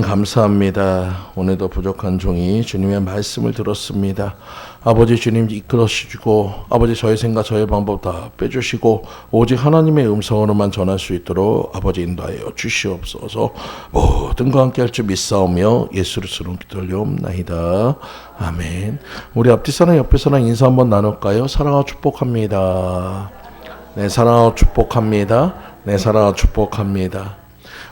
감사합니다. 오늘도 부족한 종이 주님의 말씀을 들었습니다. 아버지 주님 이끌어 주시고 아버지 저의 생각 저의 방법 다 빼주시고 오직 하나님의 음성으로만 전할 수 있도록 아버지 인도하여 주시옵소서. 모든과 함께 할 줄 믿사오며 예수를 스러운 기도를 올려옵나이다. 아멘. 우리 앞뒤 사람 옆에 사람 인사 한번 나눌까요? 사랑하고 축복합니다. 네, 사랑하고 축복합니다. 네, 사랑하고 축복합니다.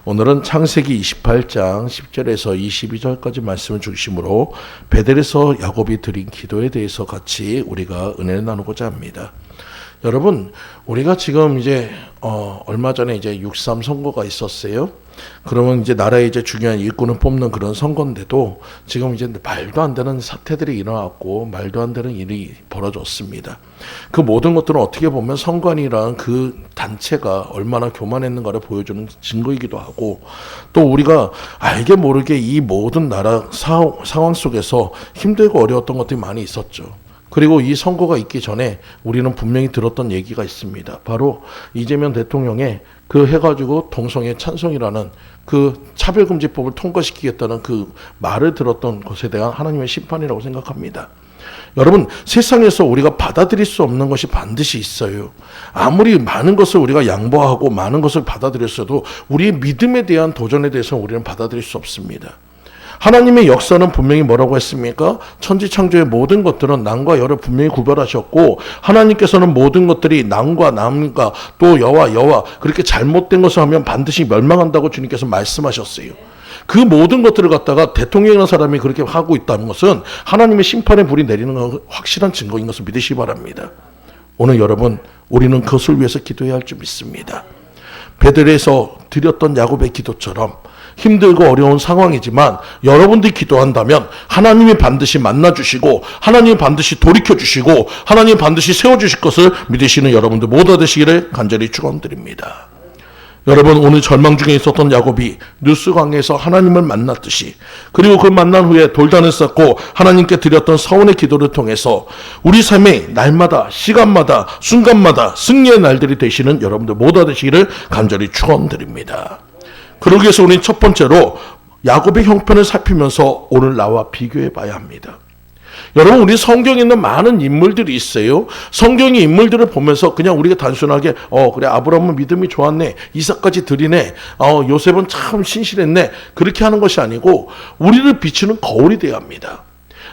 오늘은 창세기 28장 10절에서 22절까지 말씀을 중심으로 베델에서 야곱이 드린 기도에 대해서 같이 우리가 은혜를 나누고자 합니다. 여러분, 우리가 지금 이제 얼마 전에 이제 6.3 선거가 있었어요. 그러면 이제 나라의 이제 중요한 일꾼을 뽑는 그런 선거인데도 지금 이제 말도 안 되는 사태들이 일어났고 말도 안 되는 일이 벌어졌습니다. 그 모든 것들은 어떻게 보면 선관위란 그 단체가 얼마나 교만했는가를 보여주는 증거이기도 하고, 또 우리가 알게 모르게 이 모든 나라 상황 속에서 힘들고 어려웠던 것들이 많이 있었죠. 그리고 이 선거가 있기 전에 우리는 분명히 들었던 얘기가 있습니다. 바로 이재명 대통령의 그 해가지고 동성애 찬성이라는 그 차별금지법을 통과시키겠다는 그 말을 들었던 것에 대한 하나님의 심판이라고 생각합니다. 여러분, 세상에서 우리가 받아들일 수 없는 것이 반드시 있어요. 아무리 많은 것을 우리가 양보하고 많은 것을 받아들였어도 우리의 믿음에 대한 도전에 대해서 우리는 받아들일 수 없습니다. 하나님의 역사는 분명히 뭐라고 했습니까? 천지창조의 모든 것들은 남과 여를 분명히 구별하셨고, 하나님께서는 모든 것들이 남과 남과 또 여와 그렇게 잘못된 것을 하면 반드시 멸망한다고 주님께서 말씀하셨어요. 그 모든 것들을 갖다가 대통령이라는 사람이 그렇게 하고 있다는 것은 하나님의 심판의 불이 내리는 건 확실한 증거인 것을 믿으시기 바랍니다. 오늘 여러분, 우리는 그것을 위해서 기도해야 할 줄 믿습니다. 베델에서 드렸던 야곱의 기도처럼 힘들고 어려운 상황이지만 여러분들이 기도한다면 하나님이 반드시 만나주시고 하나님이 반드시 돌이켜주시고 하나님이 반드시 세워주실 것을 믿으시는 여러분들 모두 되시기를 간절히 축원드립니다. 여러분, 오늘 절망 중에 있었던 야곱이 누스강에서 하나님을 만났듯이, 그리고 그 만난 후에 돌단을 쌓고 하나님께 드렸던 서원의 기도를 통해서 우리 삶의 날마다 시간마다 순간마다 승리의 날들이 되시는 여러분들 모두 되시기를 간절히 축원드립니다. 그러기 위해서 우리는 첫 번째로 야곱의 형편을 살피면서 오늘 나와 비교해 봐야 합니다. 여러분, 우리 성경에 있는 많은 인물들이 있어요. 성경의 인물들을 보면서 그냥 우리가 단순하게 그래 아브라함은 믿음이 좋았네, 이삭까지 드리네, 요셉은 참 신실했네, 그렇게 하는 것이 아니고 우리를 비추는 거울이 되어야 합니다.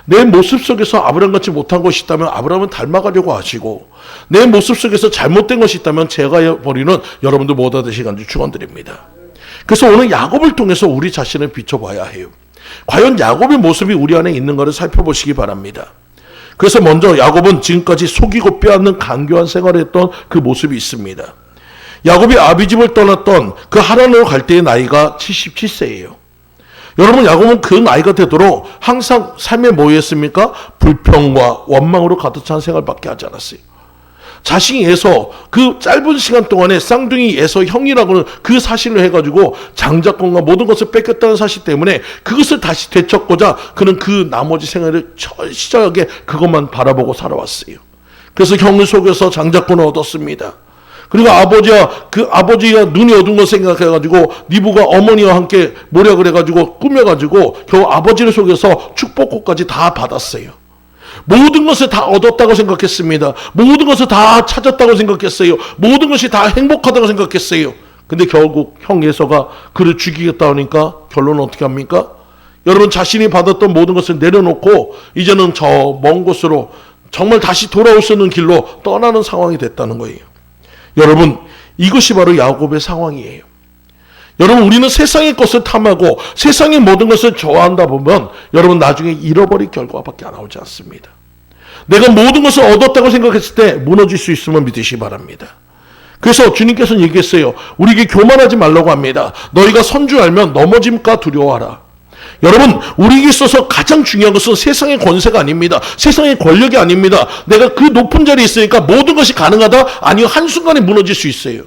내 모습 속에서 아브라함같이 못한 것이 있다면 아브라함은 닮아가려고 하시고, 내 모습 속에서 잘못된 것이 있다면 제가 버리는 여러분들 모두 되시기 간절히 축원드립니다. 그래서 오늘 야곱을 통해서 우리 자신을 비춰봐야 해요. 과연 야곱의 모습이 우리 안에 있는 것을 살펴보시기 바랍니다. 그래서 먼저 야곱은 지금까지 속이고 빼앗는 간교한 생활을 했던 그 모습이 있습니다. 야곱이 아비집을 떠났던 그 하란으로 갈 때의 나이가 77세예요. 여러분, 야곱은 그 나이가 되도록 항상 삶에 뭐였습니까? 불평과 원망으로 가득 찬 생활밖에 하지 않았어요. 자신이 에서 그 짧은 시간 동안에 쌍둥이 에서 형이라고는 그 사실을 해가지고 장자권과 모든 것을 뺏겼다는 사실 때문에 그것을 다시 되찾고자 그는 그 나머지 생활을 철저하게 그것만 바라보고 살아왔어요. 그래서 형을 속여서 장자권을 얻었습니다. 그리고 아버지가 눈이 어두운 걸 생각해가지고 니부가 어머니와 함께 모략을 해가지고 꾸며가지고 겨우 아버지를 속여서 축복꽃까지 다 받았어요. 모든 것을 다 얻었다고 생각했습니다. 모든 것을 다 찾았다고 생각했어요. 모든 것이 다 행복하다고 생각했어요. 근데 결국 형 에서가 그를 죽이겠다 하니까 결론은 어떻게 합니까? 여러분, 자신이 받았던 모든 것을 내려놓고 이제는 저 먼 곳으로 정말 다시 돌아올 수 있는 길로 떠나는 상황이 됐다는 거예요. 여러분, 이것이 바로 야곱의 상황이에요. 여러분, 우리는 세상의 것을 탐하고 세상의 모든 것을 좋아한다 보면 여러분 나중에 잃어버릴 결과밖에 안 나오지 않습니다. 내가 모든 것을 얻었다고 생각했을 때 무너질 수 있음을 믿으시기 바랍니다. 그래서 주님께서는 얘기했어요. 우리에게 교만하지 말라고 합니다. 너희가 선 줄 알면 넘어짐과 두려워하라. 여러분, 우리에게 있어서 가장 중요한 것은 세상의 권세가 아닙니다. 세상의 권력이 아닙니다. 내가 그 높은 자리에 있으니까 모든 것이 가능하다? 아니요, 한순간에 무너질 수 있어요.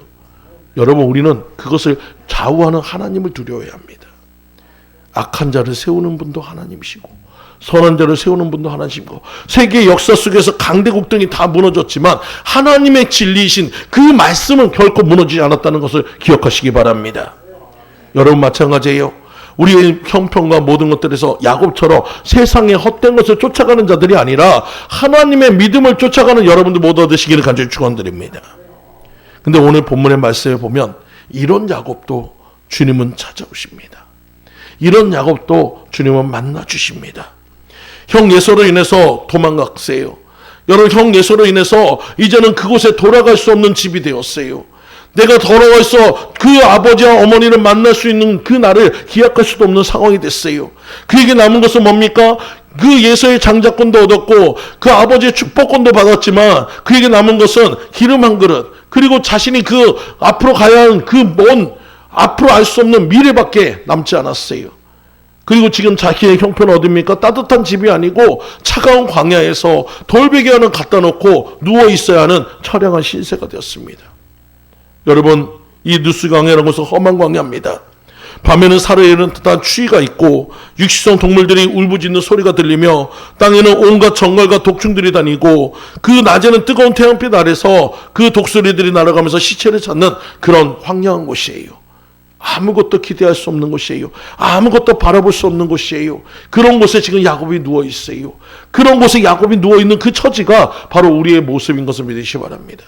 여러분, 우리는 그것을 좌우하는 하나님을 두려워해야 합니다. 악한 자를 세우는 분도 하나님이시고 선한 자를 세우는 분도 하나님이시고 세계 역사 속에서 강대국들이 다 무너졌지만 하나님의 진리이신 그 말씀은 결코 무너지지 않았다는 것을 기억하시기 바랍니다. 여러분, 마찬가지예요. 우리의 형편과 모든 것들에서 야곱처럼 세상의 헛된 것을 쫓아가는 자들이 아니라 하나님의 믿음을 쫓아가는 여러분들 모두 되시기를 간절히 축원드립니다. 근데 오늘 본문의 말씀에 보면 이런 야곱도 주님은 찾아오십니다. 이런 야곱도 주님은 만나 주십니다. 형 예서로 인해서 도망갔어요. 여러분, 형 예서로 인해서 이제는 그곳에 돌아갈 수 없는 집이 되었어요. 내가 돌아가서 그 아버지와 어머니를 만날 수 있는 그 날을 기약할 수도 없는 상황이 됐어요. 그에게 남은 것은 뭡니까? 그 예서의 장자권도 얻었고 그 아버지의 축복권도 받았지만 그에게 남은 것은 기름 한 그릇, 그리고 자신이 그 앞으로 가야 하는 그 먼 앞으로 알 수 없는 미래밖에 남지 않았어요. 그리고 지금 자기의 형편은 어딥니까? 따뜻한 집이 아니고 차가운 광야에서 돌베개 하나 갖다 놓고 누워 있어야 하는 처량한 신세가 되었습니다. 여러분, 이 누스 광야라는 것은 험한 광야입니다. 밤에는 사르르는 듯한 추위가 있고 육식성 동물들이 울부짖는 소리가 들리며 땅에는 온갖 정갈과 독충들이 다니고 그 낮에는 뜨거운 태양빛 아래서 그 독수리들이 날아가면서 시체를 찾는 그런 황량한 곳이에요. 아무것도 기대할 수 없는 곳이에요. 아무것도 바라볼 수 없는 곳이에요. 그런 곳에 지금 야곱이 누워 있어요. 그런 곳에 야곱이 누워 있는 그 처지가 바로 우리의 모습인 것을 믿으시기 바랍니다.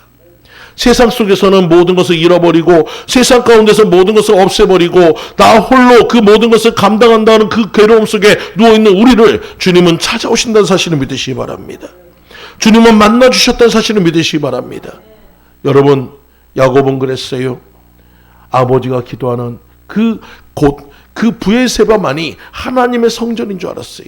세상 속에서는 모든 것을 잃어버리고 세상 가운데서 모든 것을 없애버리고 나 홀로 그 모든 것을 감당한다는 그 괴로움 속에 누워있는 우리를 주님은 찾아오신다는 사실을 믿으시기 바랍니다. 주님은 만나주셨다는 사실을 믿으시기 바랍니다. 여러분, 야곱은 그랬어요. 아버지가 기도하는 그 브엘세바만이 하나님의 성전인 줄 알았어요.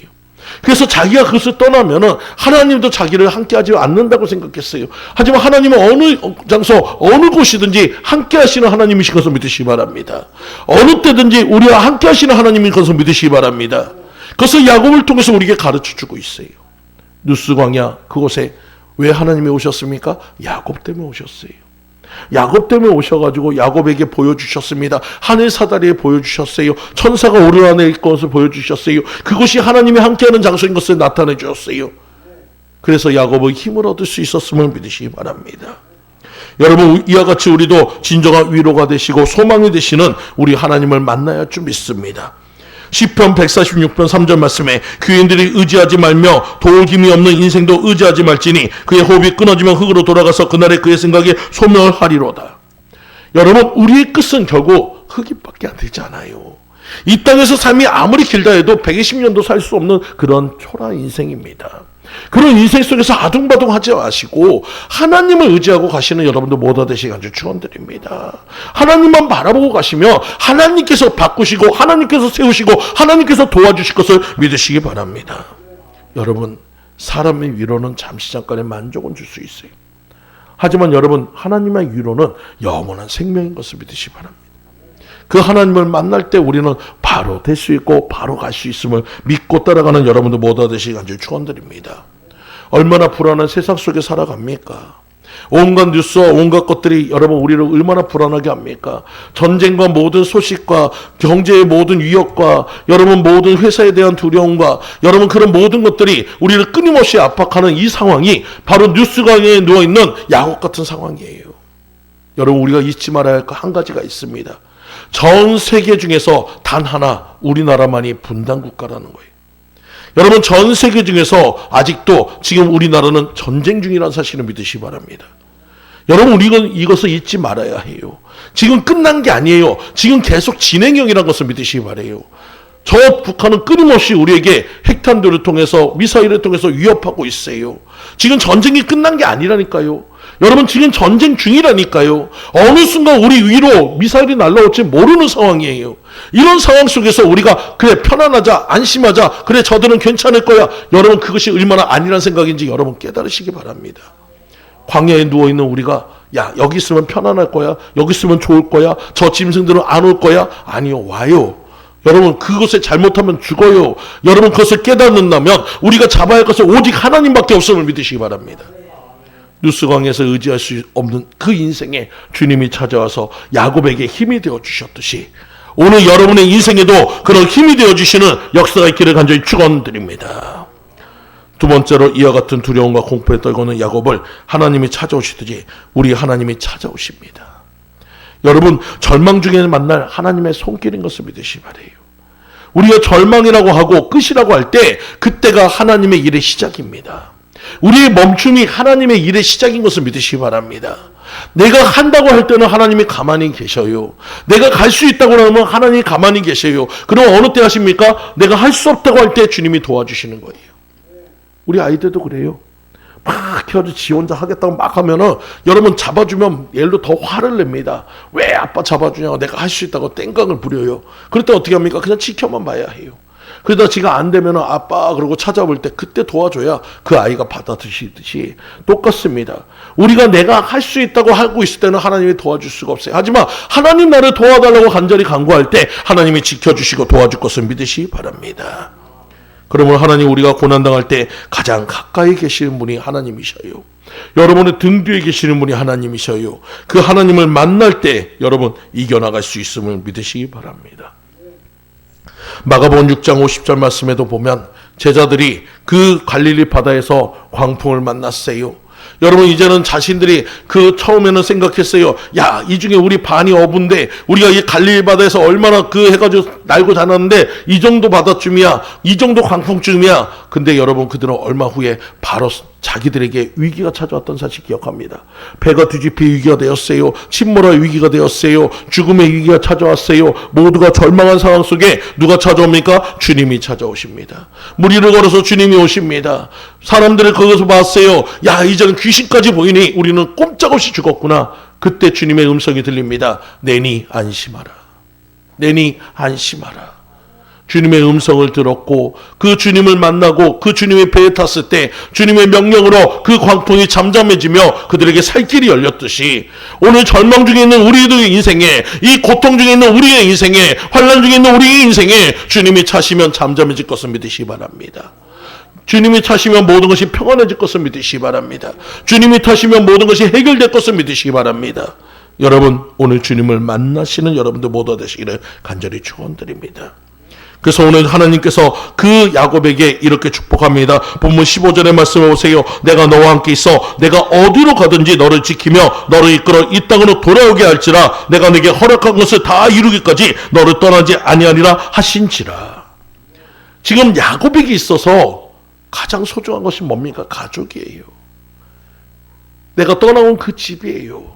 그래서 자기가 그것을 떠나면은 하나님도 자기를 함께하지 않는다고 생각했어요. 하지만 하나님은 어느 장소 어느 곳이든지 함께하시는 하나님이신 것을 믿으시기 바랍니다. 어느 때든지 우리와 함께하시는 하나님인 것을 믿으시기 바랍니다. 그것을 야곱을 통해서 우리에게 가르쳐주고 있어요. 누스 광야 그곳에 왜 하나님이 오셨습니까? 야곱 때문에 오셨어요. 야곱 때문에 오셔가지고 야곱에게 보여주셨습니다. 하늘 사다리에 보여주셨어요. 천사가 오르내릴 것을 보여주셨어요. 그것이 하나님이 함께하는 장소인 것을 나타내 주셨어요. 그래서 야곱의 힘을 얻을 수 있었음을 믿으시기 바랍니다. 여러분, 이와 같이 우리도 진정한 위로가 되시고 소망이 되시는 우리 하나님을 만나야 할 줄 믿습니다. 시편 146편 3절 말씀에 귀인들이 의지하지 말며 도울 힘이 없는 인생도 의지하지 말지니 그의 호흡이 끊어지면 흙으로 돌아가서 그날의 그의 생각이 소멸하리로다. 여러분, 우리의 끝은 결국 흙밖에 안 되지 않아요. 이 땅에서 삶이 아무리 길다 해도 120년도 살 수 없는 그런 초라한 인생입니다. 그런 인생 속에서 아둥바둥하지 마시고 하나님을 의지하고 가시는 여러분들 모두 되시기 간절히 축원드립니다. 하나님만 바라보고 가시면 하나님께서 바꾸시고 하나님께서 세우시고 하나님께서 도와주실 것을 믿으시기 바랍니다. 여러분, 사람의 위로는 잠시 잠깐의 만족은 줄 수 있어요. 하지만 여러분, 하나님의 위로는 영원한 생명인 것을 믿으시기 바랍니다. 그 하나님을 만날 때 우리는 바로 될 수 있고 바로 갈 수 있음을 믿고 따라가는 여러분들 모두 되시기 간절히 축원드립니다. 얼마나 불안한 세상 속에 살아갑니까? 온갖 뉴스와 온갖 것들이 여러분 우리를 얼마나 불안하게 합니까? 전쟁과 모든 소식과 경제의 모든 위협과 여러분 모든 회사에 대한 두려움과 여러분 그런 모든 것들이 우리를 끊임없이 압박하는 이 상황이 바로 뉴스강에 누워있는 야곱 같은 상황이에요. 여러분, 우리가 잊지 말아야 할 거 한 가지가 있습니다. 전 세계 중에서 단 하나 우리나라만이 분단 국가라는 거예요. 여러분, 전 세계 중에서 아직도 지금 우리나라는 전쟁 중이라는 사실을 믿으시기 바랍니다. 여러분, 우리는 이것을 잊지 말아야 해요. 지금 끝난 게 아니에요. 지금 계속 진행형이라는 것을 믿으시기 바라요. 저 북한은 끊임없이 우리에게 핵탄두를 통해서 미사일을 통해서 위협하고 있어요. 지금 전쟁이 끝난 게 아니라니까요. 여러분, 지금 전쟁 중이라니까요. 어느 순간 우리 위로 미사일이 날라올지 모르는 상황이에요. 이런 상황 속에서 우리가 그래 편안하자, 안심하자, 그래 저들은 괜찮을 거야. 여러분, 그것이 얼마나 아니란 생각인지 여러분 깨달으시기 바랍니다. 광야에 누워있는 우리가 야, 여기 있으면 편안할 거야, 여기 있으면 좋을 거야, 저 짐승들은 안 올 거야. 아니요, 와요. 여러분, 그것을 잘못하면 죽어요. 여러분, 그것을 깨닫는다면 우리가 잡아야 할 것은 오직 하나님밖에 없음을 믿으시기 바랍니다. 뉴스광에서 의지할 수 없는 그 인생에 주님이 찾아와서 야곱에게 힘이 되어 주셨듯이 오늘 여러분의 인생에도 그런 힘이 되어 주시는 역사가 있기를 간절히 축원드립니다. 두 번째로, 이와 같은 두려움과 공포에 떨고는 야곱을 하나님이 찾아오시듯이 우리 하나님이 찾아오십니다. 여러분, 절망 중에 만날 하나님의 손길인 것을 믿으시기 바라요. 우리가 절망이라고 하고 끝이라고 할 때 그때가 하나님의 일의 시작입니다. 우리의 멈춤이 하나님의 일의 시작인 것을 믿으시기 바랍니다. 내가 한다고 할 때는 하나님이 가만히 계셔요. 내가 갈 수 있다고 하면 하나님이 가만히 계셔요. 그럼 어느 때 하십니까? 내가 할 수 없다고 할 때 주님이 도와주시는 거예요. 우리 아이들도 그래요. 막 켜져 지 혼자 하겠다고 막 하면은 여러분 잡아주면 얘도 더 화를 냅니다. 왜 아빠 잡아주냐고, 내가 할 수 있다고 땡깡을 부려요. 그럴 때 어떻게 합니까? 그냥 지켜만 봐야 해요. 그러다 지가 안 되면은 아빠 그러고 찾아볼 때 그때 도와줘야 그 아이가 받아들이듯이 똑같습니다. 우리가 내가 할 수 있다고 하고 있을 때는 하나님이 도와줄 수가 없어요. 하지만 하나님 나를 도와달라고 간절히 간구할 때 하나님이 지켜주시고 도와줄 것을 믿으시기 바랍니다. 그러면 하나님, 우리가 고난당할 때 가장 가까이 계시는 분이 하나님이셔요. 여러분의 등 뒤에 계시는 분이 하나님이셔요. 그 하나님을 만날 때 여러분 이겨나갈 수 있음을 믿으시기 바랍니다. 마가복음 6장 50절 말씀에도 보면 제자들이 그 갈릴리 바다에서 광풍을 만났어요. 여러분, 이제는 자신들이 그 처음에는 생각했어요. 야, 이 중에 우리 반이 어부인데 우리가 이 갈릴리 바다에서 얼마나 그 해가지고 날고 다녔는데 이 정도 바다쯤이야, 이 정도 광풍쯤이야. 근데 여러분, 그들은 얼마 후에 바로 자기들에게 위기가 찾아왔던 사실 기억합니다. 배가 뒤집힐 위기가 되었어요. 침몰할 위기가 되었어요. 죽음의 위기가 찾아왔어요. 모두가 절망한 상황 속에 누가 찾아옵니까? 주님이 찾아오십니다. 무리를 걸어서 주님이 오십니다. 사람들을 거기서 봤어요. 야, 이제는 귀신까지 보이니 우리는 꼼짝없이 죽었구나. 그때 주님의 음성이 들립니다. 내니 안심하라. 내니 안심하라. 주님의 음성을 들었고 그 주님을 만나고 그 주님의 배에 탔을 때 주님의 명령으로 그 광풍이 잠잠해지며 그들에게 살 길이 열렸듯이 오늘 절망 중에 있는 우리들의 인생에, 이 고통 중에 있는 우리의 인생에, 환난 중에 있는 우리의 인생에 주님이 차시면 잠잠해질 것을 믿으시기 바랍니다. 주님이 타시면 모든 것이 평안해질 것을 믿으시기 바랍니다. 주님이 타시면 모든 것이 해결될 것을 믿으시기 바랍니다. 여러분, 오늘 주님을 만나시는 여러분들 모두 되시기를 간절히 축원드립니다. 그래서 오늘 하나님께서 그 야곱에게 이렇게 축복합니다. 본문 15절의 말씀을 보세요. 내가 너와 함께 있어 내가 어디로 가든지 너를 지키며 너를 이끌어 이 땅으로 돌아오게 할지라 내가 네게 허락한 것을 다 이루기까지 너를 떠나지 아니하리라 하신지라. 지금 야곱에게 있어서 가장 소중한 것이 뭡니까? 가족이에요. 내가 떠나온 그 집이에요.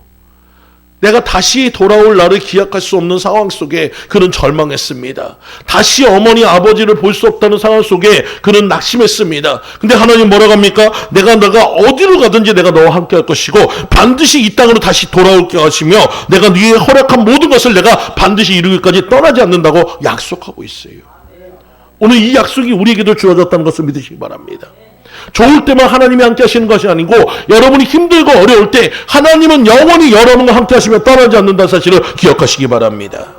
내가 다시 돌아올 날을 기약할 수 없는 상황 속에 그는 절망했습니다. 다시 어머니 아버지를 볼 수 없다는 상황 속에 그는 낙심했습니다. 근데 하나님 뭐라고 합니까? 내가 어디로 가든지 내가 너와 함께 할 것이고 반드시 이 땅으로 다시 돌아올게 하시며 내가 네게 허락한 모든 것을 내가 반드시 이루기까지 떠나지 않는다고 약속하고 있어요. 오늘 이 약속이 우리에게도 주어졌다는 것을 믿으시기 바랍니다. 좋을 때만 하나님이 함께 하시는 것이 아니고 여러분이 힘들고 어려울 때 하나님은 영원히 여러분과 함께 하시며 떠나지 않는다는 사실을 기억하시기 바랍니다.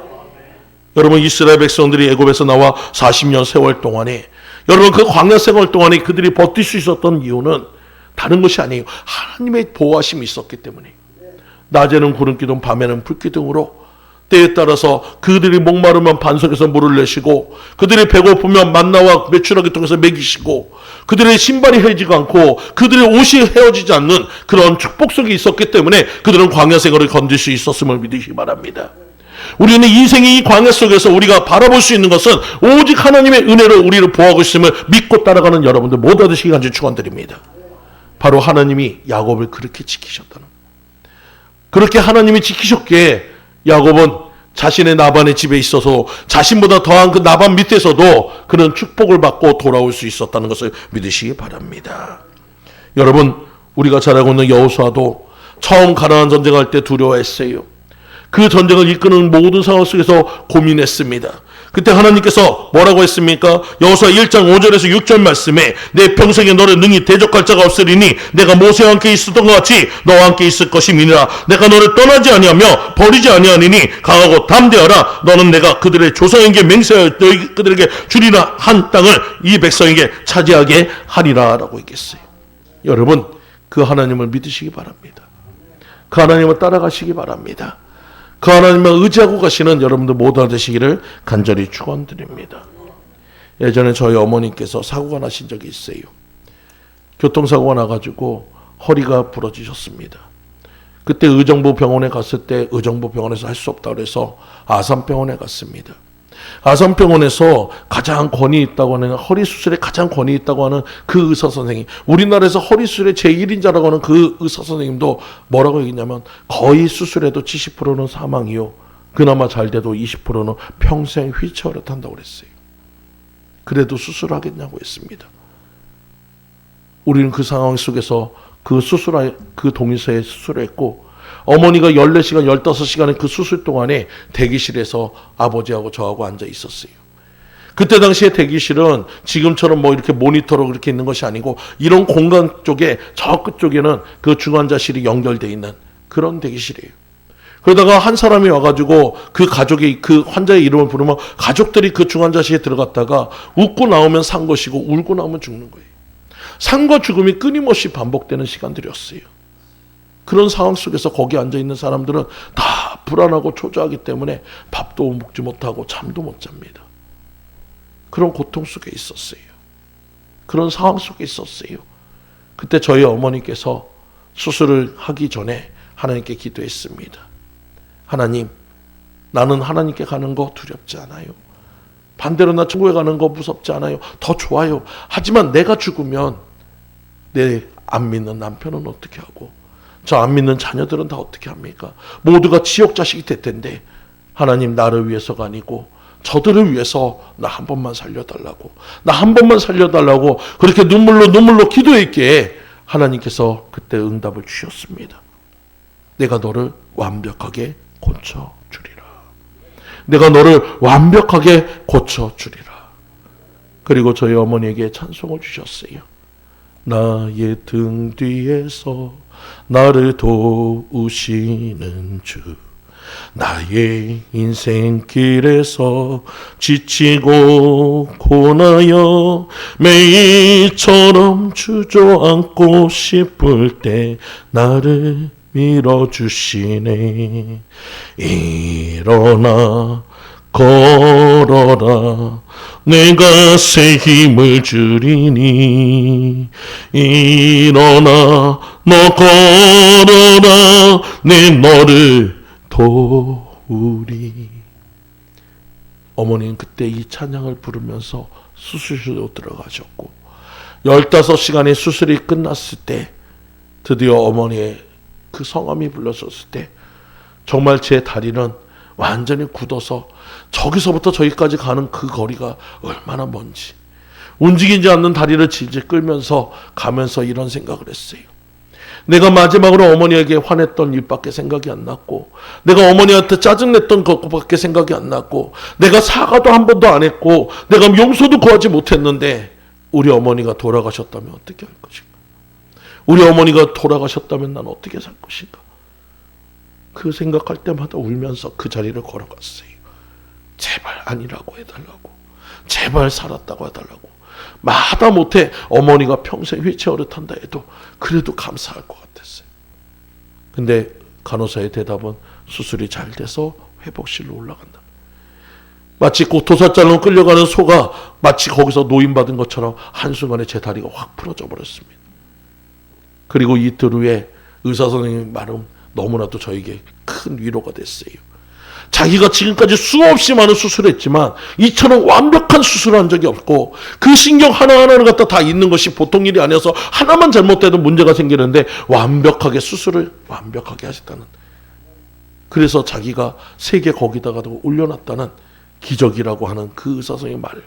여러분, 이스라엘 백성들이 애굽에서 나와 40년 세월 동안에 여러분 그 광야 생활 동안에 그들이 버틸 수 있었던 이유는 다른 것이 아니에요. 하나님의 보호하심이 있었기 때문에 낮에는 구름기둥 밤에는 불기둥으로 때에 따라서 그들이 목마르면 반석에서 물을 내시고 그들이 배고프면 만나와 메추라기 통해서 먹이시고 그들의 신발이 헤어지지 않고 그들의 옷이 헤어지지 않는 그런 축복속이 있었기 때문에 그들은 광야 생활을 건질 수 있었음을 믿으시기 바랍니다. 우리는 인생의 이 광야 속에서 우리가 바라볼 수 있는 것은 오직 하나님의 은혜로 우리를 보호하고 있음을 믿고 따라가는 여러분들 모두 되시기 간절히 축원드립니다. 바로 하나님이 야곱을 그렇게 지키셨다는, 그렇게 하나님이 지키셨기에 야곱은 자신의 나반의 집에 있어서 자신보다 더한 그 나반 밑에서도 그는 축복을 받고 돌아올 수 있었다는 것을 믿으시기 바랍니다. 여러분, 우리가 잘 알고 있는 여호수아도 처음 가나안 전쟁할 때 두려워했어요. 그 전쟁을 이끄는 모든 상황 속에서 고민했습니다. 그때 하나님께서 뭐라고 했습니까? 여호수아 1장 5절에서 6절 말씀에 내 평생에 너를 능히 대적할 자가 없으리니 내가 모세와 함께 있었던 것 같이 너와 함께 있을 것임이니라. 내가 너를 떠나지 아니하며 버리지 아니하니니 강하고 담대하라. 너는 내가 그들의 조상에게 맹세하여 너희 그들에게 주리라 한 땅을 이 백성에게 차지하게 하리라 라고 얘기했어요. 여러분, 그 하나님을 믿으시기 바랍니다. 그 하나님을 따라가시기 바랍니다. 그 하나님을 의지하고 가시는 여러분들 모두 되시기를 간절히 축원드립니다. 예전에 저희 어머니께서 사고가 나신 적이 있어요. 교통사고가 나가지고 허리가 부러지셨습니다. 그때 의정부 병원에 갔을 때 의정부 병원에서 할 수 없다고 해서 아산병원에 갔습니다. 아산병원에서 가장 권위 있다고 하는, 허리 수술에 가장 권위 있다고 하는 그 의사 선생님, 우리나라에서 허리 수술의 제1인자라고 하는 그 의사 선생님도 뭐라고 얘기했냐면, 거의 수술해도 70%는 사망이요, 그나마 잘 돼도 20%는 평생 휠체어를 탄다고 그랬어요. 그래도 수술하겠냐고 했습니다. 우리는 그 상황 속에서 그 동의서에 수술을 했고, 어머니가 14시간, 15시간의 그 수술 동안에 대기실에서 아버지하고 저하고 앉아 있었어요. 그때 당시에 대기실은 지금처럼 뭐 이렇게 모니터로 그렇게 있는 것이 아니고, 이런 공간 쪽에 저 끝쪽에는 그 중환자실이 연결되어 있는 그런 대기실이에요. 그러다가 한 사람이 와가지고 그 가족이 그 환자의 이름을 부르면 가족들이 그 중환자실에 들어갔다가 웃고 나오면 산 것이고 울고 나오면 죽는 거예요. 삶과 죽음이 끊임없이 반복되는 시간들이었어요. 그런 상황 속에서 거기 앉아있는 사람들은 다 불안하고 초조하기 때문에 밥도 먹지 못하고 잠도 못 잡니다. 그런 고통 속에 있었어요. 그런 상황 속에 있었어요. 그때 저희 어머니께서 수술을 하기 전에 하나님께 기도했습니다. 하나님, 나는 하나님께 가는 거 두렵지 않아요. 반대로 나 천국에 가는 거 무섭지 않아요. 더 좋아요. 하지만 내가 죽으면 내 안 믿는 남편은 어떻게 하고, 저 안 믿는 자녀들은 다 어떻게 합니까? 모두가 지옥 자식이 될 텐데, 하나님, 나를 위해서가 아니고 저들을 위해서 나 한 번만 살려달라고, 나 한 번만 살려달라고 그렇게 눈물로 기도했기에 하나님께서 그때 응답을 주셨습니다. 내가 너를 완벽하게 고쳐주리라. 내가 너를 완벽하게 고쳐주리라. 그리고 저희 어머니에게 찬송을 주셨어요. 나의 등 뒤에서 나를 도우시는 주, 나의 인생길에서 지치고 고나여 매일처럼 주저앉고 싶을 때 나를 밀어주시네. 일어나 걸어라, 내가 새 힘을 주리니. 일어나 너 걸어라, 내 너를 도우리. 어머니는 그때 이 찬양을 부르면서 수술실로 들어가셨고, 15시간의 수술이 끝났을 때 드디어 어머니의 그 성함이 불렀었을 때 정말 제 다리는 완전히 굳어서 저기서부터 저기까지 가는 그 거리가 얼마나 먼지, 움직이지 않는 다리를 질질 끌면서 가면서 이런 생각을 했어요. 내가 마지막으로 어머니에게 화냈던 일밖에 생각이 안 났고, 내가 어머니한테 짜증냈던 것밖에 생각이 안 났고, 내가 사과도 한 번도 안 했고, 내가 용서도 구하지 못했는데, 우리 어머니가 돌아가셨다면 어떻게 할 것인가? 우리 어머니가 돌아가셨다면 난 어떻게 살 것인가? 그 생각할 때마다 울면서 그 자리를 걸어갔어요. 제발 아니라고 해달라고, 제발 살았다고 해달라고. 마다 못해 어머니가 평생 휠체어를 탄다 해도 그래도 감사할 것 같았어요. 근데 간호사의 대답은 수술이 잘 돼서 회복실로 올라간다. 마치 도사자로 끌려가는 소가 마치 거기서 노임받은 것처럼 한순간에 제 다리가 확 풀어져 버렸습니다. 그리고 이틀 후에 의사 선생님 말은 너무나도 저에게 큰 위로가 됐어요. 자기가 지금까지 수없이 많은 수술을 했지만 이처럼 완벽한 수술을 한 적이 없고, 그 신경 하나하나를 갖다 다 있는 것이 보통 일이 아니어서 하나만 잘못돼도 문제가 생기는데 완벽하게 수술을 완벽하게 하셨다는, 그래서 자기가 세계 거기다가 올려놨다는 기적이라고 하는 그 의사 선생님 말,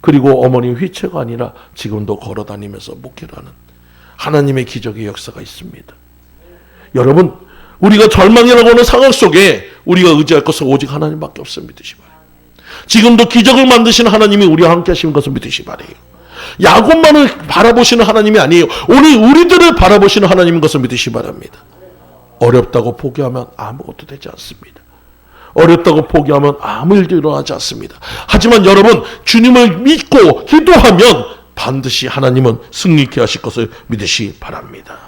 그리고 어머니 휠체어가 아니라 지금도 걸어다니면서 목회를 하는 하나님의 기적의 역사가 있습니다. 여러분, 우리가 절망이라고 하는 상황 속에 우리가 의지할 것은 오직 하나님밖에 없음을 믿으시 바라요. 지금도 기적을 만드시는 하나님이 우리와 함께 하시는 것을 믿으시 바라요. 야곱만을 바라보시는 하나님이 아니에요. 오늘 우리들을 바라보시는 하나님인 것을 믿으시 바랍니다. 어렵다고 포기하면 아무것도 되지 않습니다. 어렵다고 포기하면 아무 일도 일어나지 않습니다. 하지만 여러분, 주님을 믿고 기도하면 반드시 하나님은 승리케 하실 것을 믿으시 바랍니다.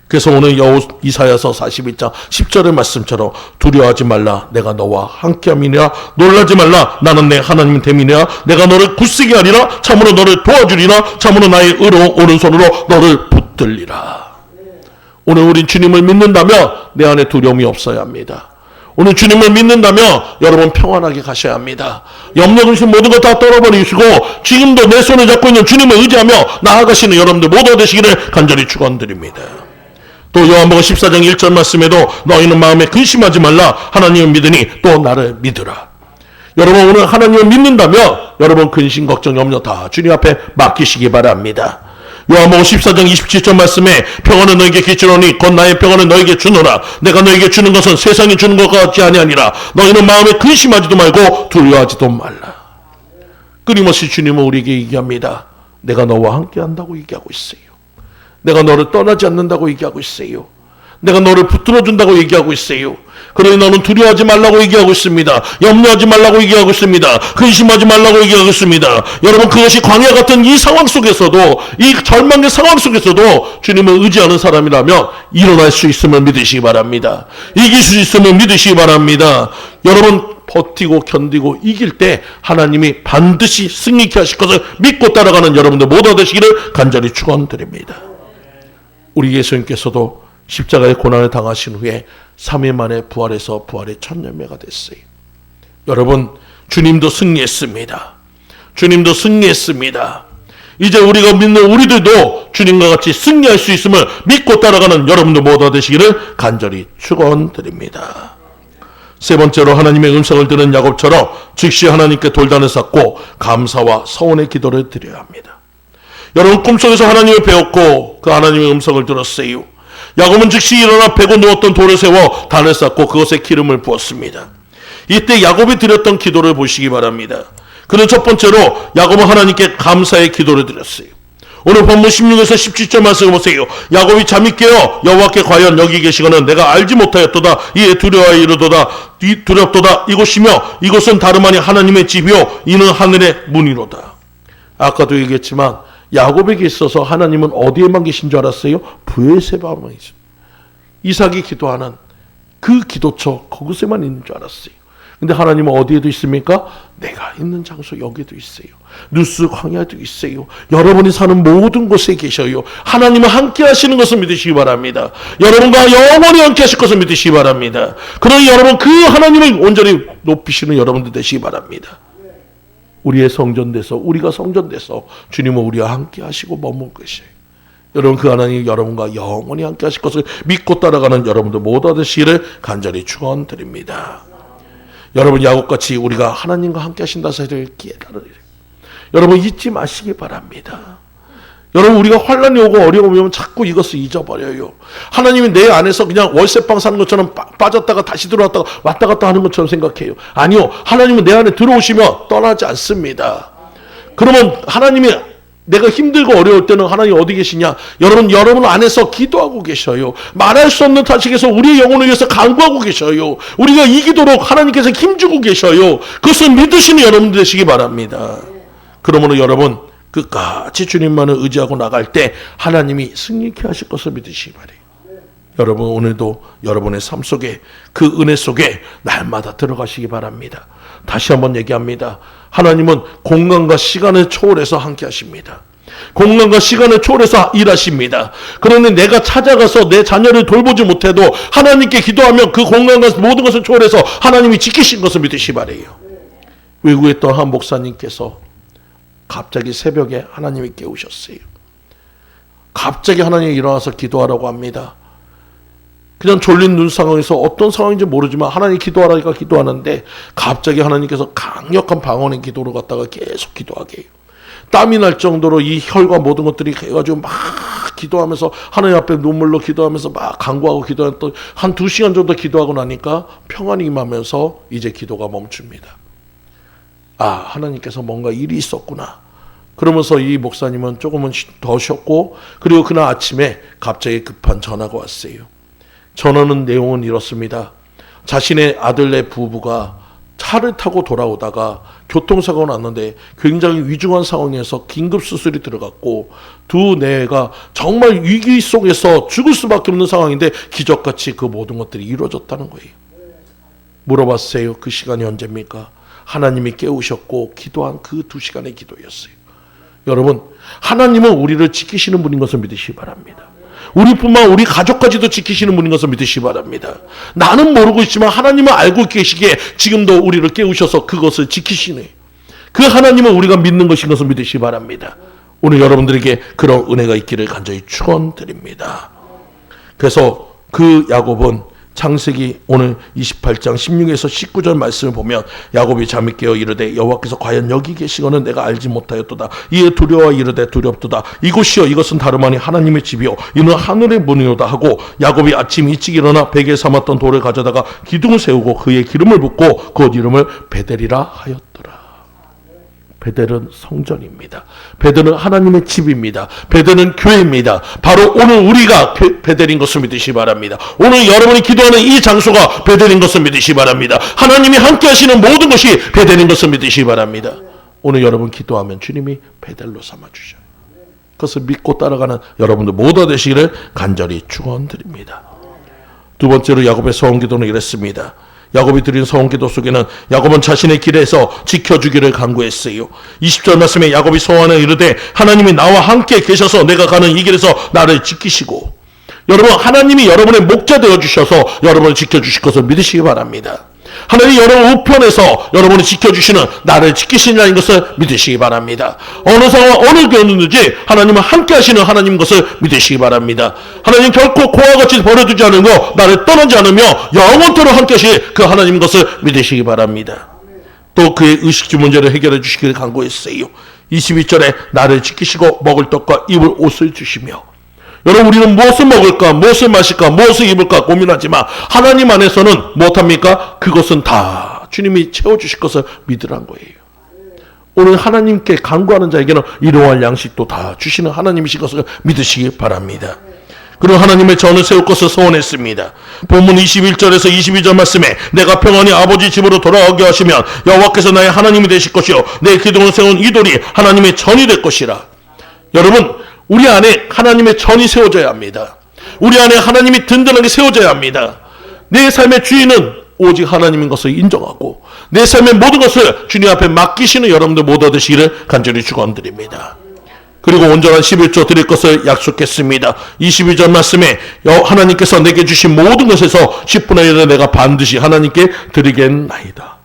그래서 오늘 이사야서 41장 10절의 말씀처럼 두려워하지 말라, 내가 너와 함께함이니라. 놀라지 말라, 나는 내 하나님 됨이니라. 내가 너를 굳세게 하리라. 참으로 너를 도와주리라. 참으로 나의 의로운 오른손으로 너를 붙들리라. 오늘 우린 주님을 믿는다면 내 안에 두려움이 없어야 합니다. 오늘 주님을 믿는다면 여러분 평안하게 가셔야 합니다. 염려 근심 모든 것 다 떨어버리시고 지금도 내 손을 잡고 있는 주님을 의지하며 나아가시는 여러분들 모두 되시기를 간절히 축원드립니다. 또 요한복음 14장 1절 말씀에도 너희는 마음에 근심하지 말라 하나님을 믿으니 또 나를 믿으라. 여러분 오늘 하나님을 믿는다면 여러분 근심 걱정 염려 다 주님 앞에 맡기시기 바랍니다. 요한복음 14장 27절 말씀에 평안은 너에게 끼치노니 곧 나의 평안은 너에게 주노라. 내가 너에게 주는 것은 세상이 주는 것 같지 아니하니라. 너희는 마음에 근심하지도 말고 두려워하지도 말라. 끊임없이 주님은 우리에게 얘기합니다. 내가 너와 함께 한다고 얘기하고 있어요. 내가 너를 떠나지 않는다고 얘기하고 있어요. 내가 너를 붙들어준다고 얘기하고 있어요. 그러니 너는 두려워하지 말라고 얘기하고 있습니다. 염려하지 말라고 얘기하고 있습니다. 근심하지 말라고 얘기하고 있습니다. 여러분 그것이 광야 같은 이 상황 속에서도 이 절망의 상황 속에서도 주님을 의지하는 사람이라면 일어날 수 있음을 믿으시기 바랍니다. 이길 수 있음을 믿으시기 바랍니다. 여러분 버티고 견디고 이길 때 하나님이 반드시 승리케 하실 것을 믿고 따라가는 여러분들 모두 되시기를 간절히 축원드립니다. 우리 예수님께서도 십자가의 고난을 당하신 후에 3일 만에 부활해서 부활의 첫 열매가 됐어요. 여러분 주님도 승리했습니다. 주님도 승리했습니다. 이제 우리가 믿는 우리들도 주님과 같이 승리할 수 있음을 믿고 따라가는 여러분들 모두 되시기를 간절히 축원드립니다. 세 번째로 하나님의 음성을 들은 야곱처럼 즉시 하나님께 돌단을 쌓고 감사와 서원의 기도를 드려야 합니다. 여러분 꿈속에서 하나님을 배웠고 그 하나님의 음성을 들었어요. 야곱은 즉시 일어나 베고 누웠던 돌을 세워 단을 쌓고 그것에 기름을 부었습니다. 이때 야곱이 드렸던 기도를 보시기 바랍니다. 그는 첫 번째로 야곱은 하나님께 감사의 기도를 드렸어요. 오늘 본문 16에서 17절 말씀을 보세요. 야곱이 잠이 깨어 여호와께 과연 여기 계시거는 내가 알지 못하였도다. 이에 두려워하여 이르도다. 두렵도다. 이곳이며 이곳은 다름 아니 하나님의 집이요 이는 하늘의 문이로다. 아까도 얘기했지만 야곱에게 있어서 하나님은 어디에만 계신 줄 알았어요? 브에세바만 계십니다. 이삭이 기도하는 그 기도처 그곳에만 있는 줄 알았어요. 근데 하나님은 어디에도 있습니까? 내가 있는 장소 여기도 있어요. 누스 광야도 있어요. 여러분이 사는 모든 곳에 계셔요. 하나님은 함께 하시는 것을 믿으시기 바랍니다. 여러분과 영원히 함께 하실 것을 믿으시기 바랍니다. 그러니 여러분 그 하나님을 온전히 높이시는 여러분들 되시기 바랍니다. 우리의 성전돼서 우리가 성전돼서 주님은 우리와 함께 하시고 머물 것이에요. 여러분 그 하나님이 여러분과 영원히 함께 하실 것을 믿고 따라가는 여러분들 모두 되시기를 간절히 축원드립니다. 여러분 야곱같이 우리가 하나님과 함께 하신다 사실을 깨달아야 돼요. 여러분 잊지 마시기 바랍니다. 여러분 우리가 환난이 오고 어려움이 오면 자꾸 이것을 잊어버려요. 하나님이 내 안에서 그냥 월세방 사는 것처럼 빠졌다가 다시 들어왔다가 왔다 갔다 하는 것처럼 생각해요. 아니요. 하나님은 내 안에 들어오시면 떠나지 않습니다. 그러면 하나님이 내가 힘들고 어려울 때는 하나님 어디 계시냐? 여러분 안에서 기도하고 계셔요. 말할 수 없는 타식에서 우리의 영혼을 위해서 간구하고 계셔요. 우리가 이기도록 하나님께서 힘주고 계셔요. 그것을 믿으시는 여러분들 되시기 바랍니다. 그러므로 여러분 끝까지 주님만을 의지하고 나갈 때 하나님이 승리케 하실 것을 믿으시기 바래요. 여러분 오늘도 여러분의 삶 속에 그 은혜 속에 날마다 들어가시기 바랍니다. 다시 한번 얘기합니다. 하나님은 공간과 시간을 초월해서 함께 하십니다. 공간과 시간을 초월해서 일하십니다. 그러니 내가 찾아가서 내 자녀를 돌보지 못해도 하나님께 기도하면 그 공간과 모든 것을 초월해서 하나님이 지키신 것을 믿으시기 바래요. 외국에 있던 한 목사님께서 갑자기 새벽에 하나님이 깨우셨어요. 갑자기 하나님이 일어나서 기도하라고 합니다. 그냥 졸린 눈 상황에서 어떤 상황인지 모르지만 하나님 기도하라니까 기도하는데 갑자기 하나님께서 강력한 방언의 기도를 갖다가 계속 기도하게 해요. 땀이 날 정도로 이 혈과 모든 것들이 해가지고 막 기도하면서 하나님 앞에 눈물로 기도하면서 막 간구하고 기도했던 한 2시간 정도 기도하고 나니까 평안이 임하면서 이제 기도가 멈춥니다. 아, 하나님께서 뭔가 일이 있었구나. 그러면서 이 목사님은 조금은 더 쉬었고 그리고 그날 아침에 갑자기 급한 전화가 왔어요. 전화는 내용은 이렇습니다. 자신의 아들네 부부가 차를 타고 돌아오다가 교통사고가 났는데 굉장히 위중한 상황에서 긴급 수술이 들어갔고 두 내가 정말 위기 속에서 죽을 수밖에 없는 상황인데 기적같이 그 모든 것들이 이루어졌다는 거예요. 물어봤어요. 그 시간이 언제입니까? 하나님이 깨우셨고 기도한 그 2시간의 기도였어요. 여러분 하나님은 우리를 지키시는 분인 것을 믿으시기 바랍니다. 우리뿐만 우리 가족까지도 지키시는 분인 것을 믿으시기 바랍니다. 나는 모르고 있지만 하나님은 알고 계시기에 지금도 우리를 깨우셔서 그것을 지키시네. 그 하나님은 우리가 믿는 것인 것을 믿으시기 바랍니다. 오늘 여러분들에게 그런 은혜가 있기를 간절히 축원드립니다. 그래서 그 야곱은 창세기 오늘 28장 16에서 19절 말씀을 보면 야곱이 잠이 깨어 이르되 여호와께서 과연 여기 계시거는 내가 알지 못하였도다. 이에 두려워 이르되 두렵도다. 이곳이여 이것은 다름 아니 하나님의 집이요 이는 하늘의 문이로다 하고 야곱이 아침 일찍 일어나 베개에 삼았던 돌을 가져다가 기둥을 세우고 그의 기름을 붓고 그 이름을 베델이라 하였더라. 베델은 성전입니다. 베델은 하나님의 집입니다. 베델은 교회입니다. 바로 오늘 우리가 베델인 것을 믿으시기 바랍니다. 오늘 여러분이 기도하는 이 장소가 베델인 것을 믿으시기 바랍니다. 하나님이 함께 하시는 모든 것이 베델인 것을 믿으시기 바랍니다. 오늘 여러분 기도하면 주님이 베델로 삼아주셔요. 그것을 믿고 따라가는 여러분들 모두 되시기를 간절히 축원드립니다. 두 번째로 야곱의 소원 기도는 이랬습니다. 야곱이 드린 소원기도 속에는 야곱은 자신의 길에서 지켜주기를 간구했어요. 20절 말씀에 야곱이 소원을 이르되 하나님이 나와 함께 계셔서 내가 가는 이 길에서 나를 지키시고, 여러분 하나님이 여러분의 목자 되어주셔서 여러분을 지켜주실 것을 믿으시기 바랍니다. 하나님이 여러분 우편에서 여러분을 지켜주시는 나를 지키시는 것을 믿으시기 바랍니다. 어느 상황 어느 경우든지 하나님은 함께 하시는 하나님 것을 믿으시기 바랍니다. 하나님 결코 고와 같이 버려두지 않으며 나를 떠나지 않으며 영원토록 함께 하실 그 하나님 것을 믿으시기 바랍니다. 또 그의 의식주 문제를 해결해 주시기를 간구했어요. 22절에 나를 지키시고 먹을 떡과 입을 옷을 주시며, 여러분 우리는 무엇을 먹을까 무엇을 마실까 무엇을 입을까 고민하지만 하나님 안에서는 무엇합니까? 그것은 다 주님이 채워주실 것을 믿으란 거예요. 오늘 하나님께 간구하는 자에게는 일용할 양식도 다 주시는 하나님이신 것을 믿으시기 바랍니다. 그리고 하나님의 전을 세울 것을 소원했습니다. 본문 21절에서 22절 말씀에 내가 평안히 아버지 집으로 돌아오게 하시면 여호와께서 나의 하나님이 되실 것이요 내 기둥을 세운 이 돌이 하나님의 전이 될 것이라. 여러분 우리 안에 하나님의 전이 세워져야 합니다. 우리 안에 하나님이 든든하게 세워져야 합니다. 내 삶의 주인은 오직 하나님인 것을 인정하고 내 삶의 모든 것을 주님 앞에 맡기시는 여러분들 모두 되시기를 간절히 축원드립니다. 그리고 온전한 11조 드릴 것을 약속했습니다. 22절 말씀에 하나님께서 내게 주신 모든 것에서 10분의 1을 내가 반드시 하나님께 드리겠나이다.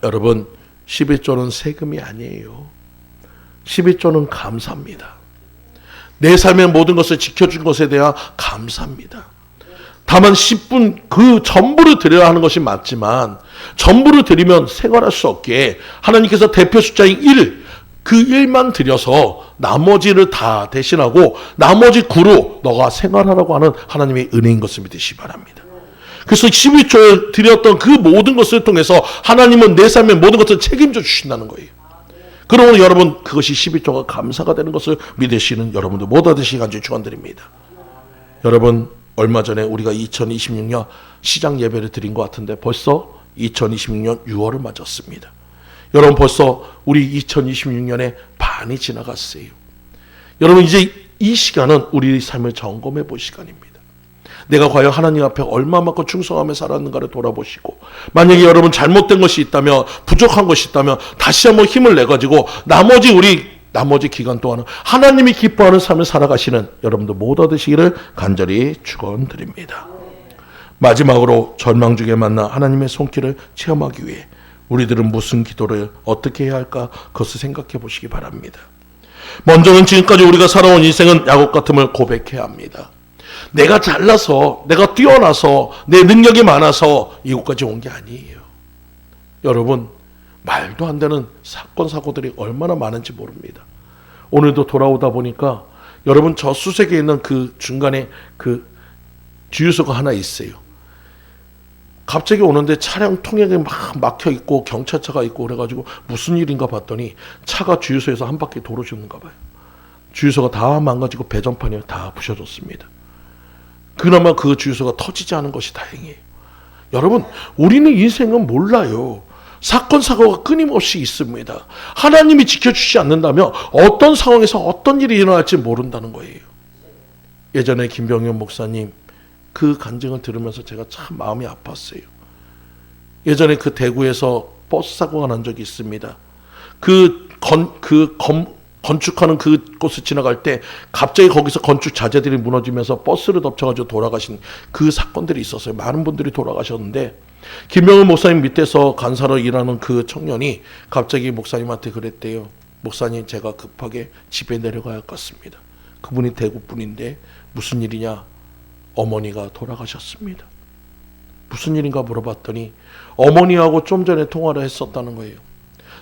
여러분 11조는 세금이 아니에요. 11조는 감사입니다. 내 삶의 모든 것을 지켜준 것에 대한 감사입니다. 다만 10분 그 전부를 드려야 하는 것이 맞지만 전부를 드리면 생활할 수 없기에 하나님께서 대표 숫자인 1, 그 1만 드려서 나머지를 다 대신하고 나머지 9로 너가 생활하라고 하는 하나님의 은혜인 것을 믿으시기 바랍니다. 그래서 11조에 드렸던 그 모든 것을 통해서 하나님은 내 삶의 모든 것을 책임져 주신다는 거예요. 그러므로 여러분 그것이 12조가 감사가 되는 것을 믿으시는 여러분들 모두 되시기 간절히 축원드립니다. 여러분 얼마 전에 우리가 2026년 시장 예배를 드린 것 같은데 벌써 2026년 6월을 맞았습니다. 여러분 벌써 우리 2026년의 반이 지나갔어요. 여러분 이제 이 시간은 우리 삶을 점검해 볼 시간입니다. 내가 과연 하나님 앞에 얼마만큼 충성하며 살았는가를 돌아보시고, 만약에 여러분 잘못된 것이 있다면 부족한 것이 있다면 다시 한번 힘을 내가지고 나머지 기간 동안은 하나님이 기뻐하는 삶을 살아가시는 여러분들 모두 되시기를 간절히 축원드립니다. 마지막으로 절망 중에 만나 하나님의 손길을 체험하기 위해 우리들은 무슨 기도를 어떻게 해야 할까 그것을 생각해 보시기 바랍니다. 먼저는 지금까지 우리가 살아온 인생은 야곱 같음을 고백해야 합니다. 내가 잘나서 내가 뛰어나서 내 능력이 많아서 이곳까지 온 게 아니에요. 여러분 말도 안 되는 사건 사고들이 얼마나 많은지 모릅니다. 오늘도 돌아오다 보니까 여러분 저 수색에 있는 그 중간에 그 주유소가 하나 있어요. 갑자기 오는데 차량 통행이 막 막혀 있고 경찰차가 있고 그래가지고 무슨 일인가 봤더니 차가 주유소에서 한 바퀴 도로 줬는가 봐요. 주유소가 다 망가지고 배전판이 다 부셔졌습니다. 그나마 그 주유소가 터지지 않은 것이 다행이에요. 여러분 우리는 인생은 몰라요. 사건 사고가 끊임없이 있습니다. 하나님이 지켜주지 않는다면 어떤 상황에서 어떤 일이 일어날지 모른다는 거예요. 예전에 김병현 목사님 그 간증을 들으면서 제가 참 마음이 아팠어요. 예전에 그 대구에서 버스 사고가 난 적이 있습니다. 건축하는 그곳을 지나갈 때 갑자기 거기서 건축 자재들이 무너지면서 버스를 덮쳐가지고 돌아가신 그 사건들이 있었어요. 많은 분들이 돌아가셨는데 김명훈 목사님 밑에서 간사로 일하는 그 청년이 갑자기 목사님한테 그랬대요. 목사님, 제가 급하게 집에 내려가야 할 것 같습니다. 그분이 대구 분인데 무슨 일이냐? 어머니가 돌아가셨습니다. 무슨 일인가 물어봤더니 어머니하고 좀 전에 통화를 했었다는 거예요.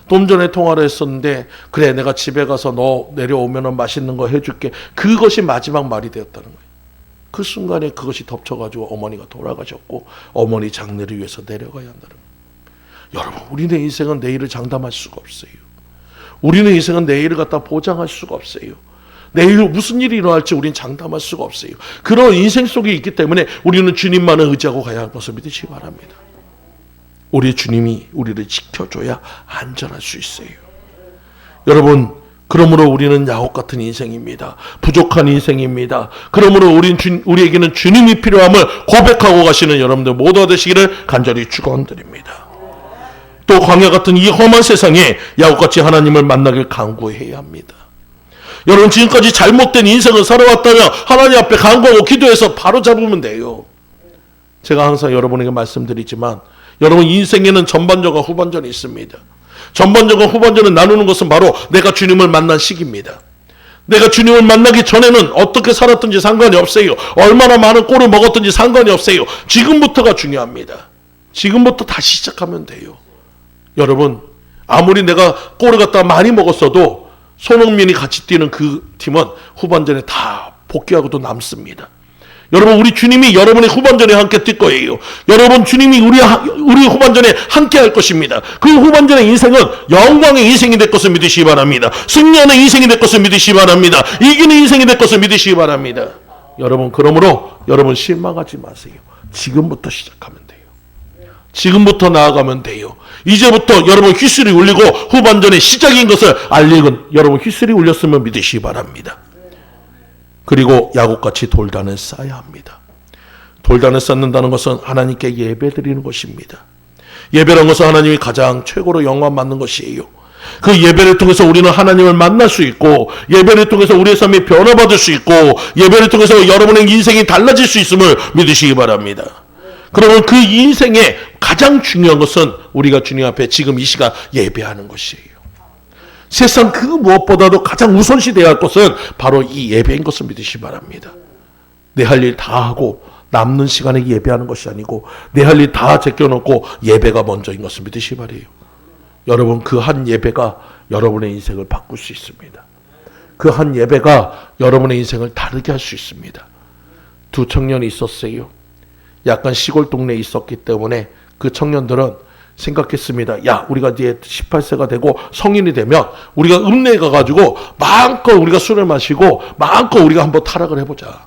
좀 전에 통화를 했었는데 그래, 내가 집에 가서 너 내려오면 맛있는 거 해줄게. 그것이 마지막 말이 되었다는 거예요. 그 순간에 그것이 덮쳐가지고 어머니가 돌아가셨고 어머니 장례를 위해서 내려가야 한다는 거예요. 여러분, 우리의 인생은 내일을 장담할 수가 없어요. 우리는 인생은 내일을 갖다 보장할 수가 없어요. 내일 무슨 일이 일어날지 우리는 장담할 수가 없어요. 그런 인생 속에 있기 때문에 우리는 주님만을 의지하고 가야 할 것을 믿으시기 바랍니다. 우리 주님이 우리를 지켜줘야 안전할 수 있어요. 여러분, 그러므로 우리는 야곱 같은 인생입니다. 부족한 인생입니다. 그러므로 우리에게는 주님이 필요함을 고백하고 가시는 여러분들 모두가 되시기를 간절히 축원드립니다. 또 광야 같은 이 험한 세상에 야곱같이 하나님을 만나길 간구해야 합니다. 여러분, 지금까지 잘못된 인생을 살아왔다면 하나님 앞에 간구하고 기도해서 바로 잡으면 돼요. 제가 항상 여러분에게 말씀드리지만 여러분, 인생에는 전반전과 후반전이 있습니다. 전반전과 후반전을 나누는 것은 바로 내가 주님을 만난 시기입니다. 내가 주님을 만나기 전에는 어떻게 살았든지 상관이 없어요. 얼마나 많은 꼴을 먹었든지 상관이 없어요. 지금부터가 중요합니다. 지금부터 다시 시작하면 돼요. 여러분, 아무리 내가 꼴을 갖다 많이 먹었어도 손흥민이 같이 뛰는 그 팀은 후반전에 다 복귀하고도 남습니다. 여러분, 우리 주님이 여러분의 후반전에 함께 뛸 거예요. 여러분, 주님이 우리 후반전에 함께 할 것입니다. 그 후반전의 인생은 영광의 인생이 될 것을 믿으시기 바랍니다. 승리하는 인생이 될 것을 믿으시기 바랍니다. 이기는 인생이 될 것을 믿으시기 바랍니다. 여러분, 그러므로 여러분 실망하지 마세요. 지금부터 시작하면 돼요. 지금부터 나아가면 돼요. 이제부터 여러분 휘슬이 울리고 후반전의 시작인 것을 알리는 여러분 휘슬이 울렸으면 믿으시기 바랍니다. 그리고 야곱같이 돌단을 쌓아야 합니다. 돌단을 쌓는다는 것은 하나님께 예배드리는 것입니다. 예배라는 것은 하나님이 가장 최고로 영광 받는 것이에요. 그 예배를 통해서 우리는 하나님을 만날 수 있고, 예배를 통해서 우리의 삶이 변화받을 수 있고, 예배를 통해서 여러분의 인생이 달라질 수 있음을 믿으시기 바랍니다. 그러면 그 인생의 가장 중요한 것은 우리가 주님 앞에 지금 이 시간 예배하는 것이에요. 세상 그 무엇보다도 가장 우선시돼야 할 것은 바로 이 예배인 것을 믿으시기 바랍니다. 내 할 일 다 하고 남는 시간에 예배하는 것이 아니고 내 할 일 다 제껴놓고 예배가 먼저인 것을 믿으시기 바래요. 여러분, 그 한 예배가 여러분의 인생을 바꿀 수 있습니다. 그 한 예배가 여러분의 인생을 다르게 할 수 있습니다. 두 청년이 있었어요. 약간 시골 동네에 있었기 때문에 그 청년들은 생각했습니다. 야, 우리가 이제 18세가 되고 성인이 되면 우리가 읍내에 가가지고 마음껏 우리가 술을 마시고 마음껏 우리가 한번 타락을 해보자.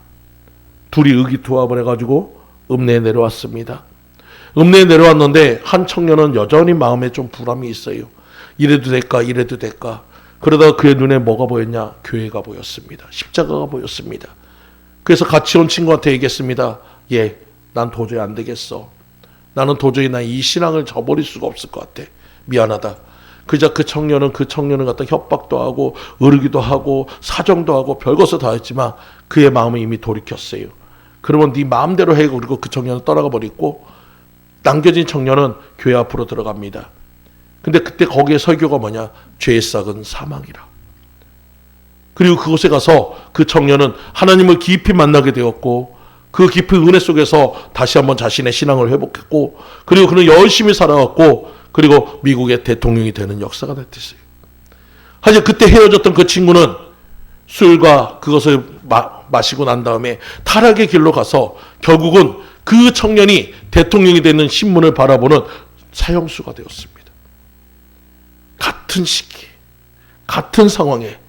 둘이 의기투합을 해가지고 읍내에 내려왔습니다. 읍내에 내려왔는데 한 청년은 여전히 마음에 좀 불안이 있어요. 이래도 될까 이래도 될까. 그러다가 그의 눈에 뭐가 보였냐? 교회가 보였습니다. 십자가가 보였습니다. 그래서 같이 온 친구한테 얘기했습니다. 예, 난 도저히 안 되겠어. 나는 도저히 난 이 신앙을 저버릴 수가 없을 것 같아. 미안하다. 그저 그 청년은 갖다 협박도 하고 으르기도 하고 사정도 하고 별것을 다 했지만 그의 마음은 이미 돌이켰어요. 그러면 네 마음대로 해. 그리고 그 청년은 떠나가 버리고 남겨진 청년은 교회 앞으로 들어갑니다. 근데 그때 거기에 설교가 뭐냐? 죄의 싹은 사망이라. 그리고 그곳에 가서 그 청년은 하나님을 깊이 만나게 되었고 그 깊은 은혜 속에서 다시 한번 자신의 신앙을 회복했고, 그리고 그는 열심히 살아왔고, 그리고 미국의 대통령이 되는 역사가 됐어요. 하지만 그때 헤어졌던 그 친구는 술과 그것을 마시고 난 다음에 타락의 길로 가서 결국은 그 청년이 대통령이 되는 신문을 바라보는 사형수가 되었습니다. 같은 시기, 같은 상황에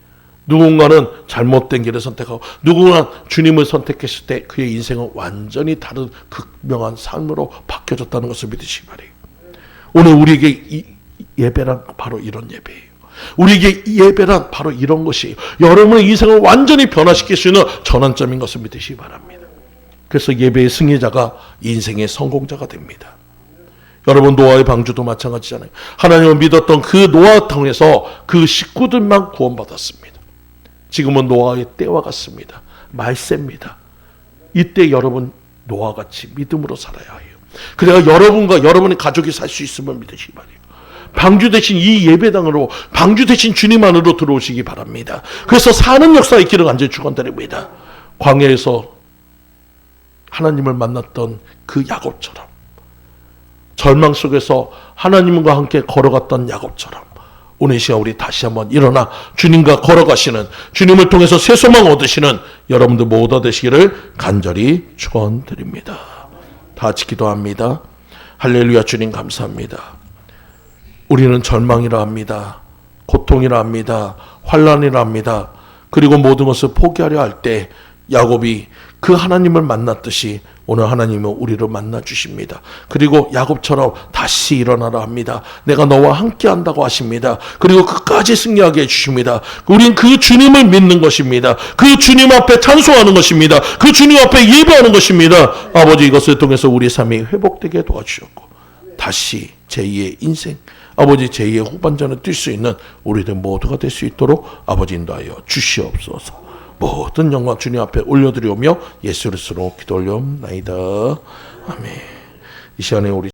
누군가는 잘못된 길을 선택하고 누군가는 주님을 선택했을 때 그의 인생은 완전히 다른 극명한 삶으로 바뀌어졌다는 것을 믿으시기 바래요. 오늘 우리에게 이 예배란 바로 이런 예배예요. 우리에게 예배란 바로 이런 것이에요. 여러분의 인생을 완전히 변화시킬 수 있는 전환점인 것을 믿으시기 바랍니다. 그래서 예배의 승리자가 인생의 성공자가 됩니다. 여러분, 노아의 방주도 마찬가지잖아요. 하나님을 믿었던 그 노아 통해서 그 식구들만 구원받았습니다. 지금은 노아의 때와 같습니다. 말세입니다. 이때 여러분 노아같이 믿음으로 살아야 해요. 그래야 여러분과 여러분의 가족이 살 수 있음을 믿으시기 바랍니다. 방주 대신 이 예배당으로, 방주 대신 주님 안으로 들어오시기 바랍니다. 그래서 사는 역사의 길을 간절히 축원드립니다. 광야에서 하나님을 만났던 그 야곱처럼, 절망 속에서 하나님과 함께 걸어갔던 야곱처럼 오늘 이 시간 우리 다시 한번 일어나 주님과 걸어가시는, 주님을 통해서 새 소망 얻으시는 여러분들 모두 되시기를 간절히 축원드립니다. 다 같이 기도합니다. 할렐루야. 주님 감사합니다. 우리는 절망이라 합니다. 고통이라 합니다. 환난이라 합니다. 그리고 모든 것을 포기하려 할 때 야곱이 그 하나님을 만났듯이 오늘 하나님은 우리를 만나 주십니다. 그리고 야곱처럼 다시 일어나라 합니다. 내가 너와 함께 한다고 하십니다. 그리고 끝까지 승리하게 해주십니다. 우린 그 주님을 믿는 것입니다. 그 주님 앞에 찬송하는 것입니다. 그 주님 앞에 예배하는 것입니다. 아버지, 이것을 통해서 우리 삶이 회복되게 도와주셨고 다시 제2의 인생, 아버지 제2의 후반전을 뛸 수 있는 우리들 모두가 될 수 있도록 아버지 인도하여 주시옵소서. 모든 영광 주님 앞에 올려드리오며 예수 그리스도로 기도 올려옵나이다. 아멘. 이 시간에 우리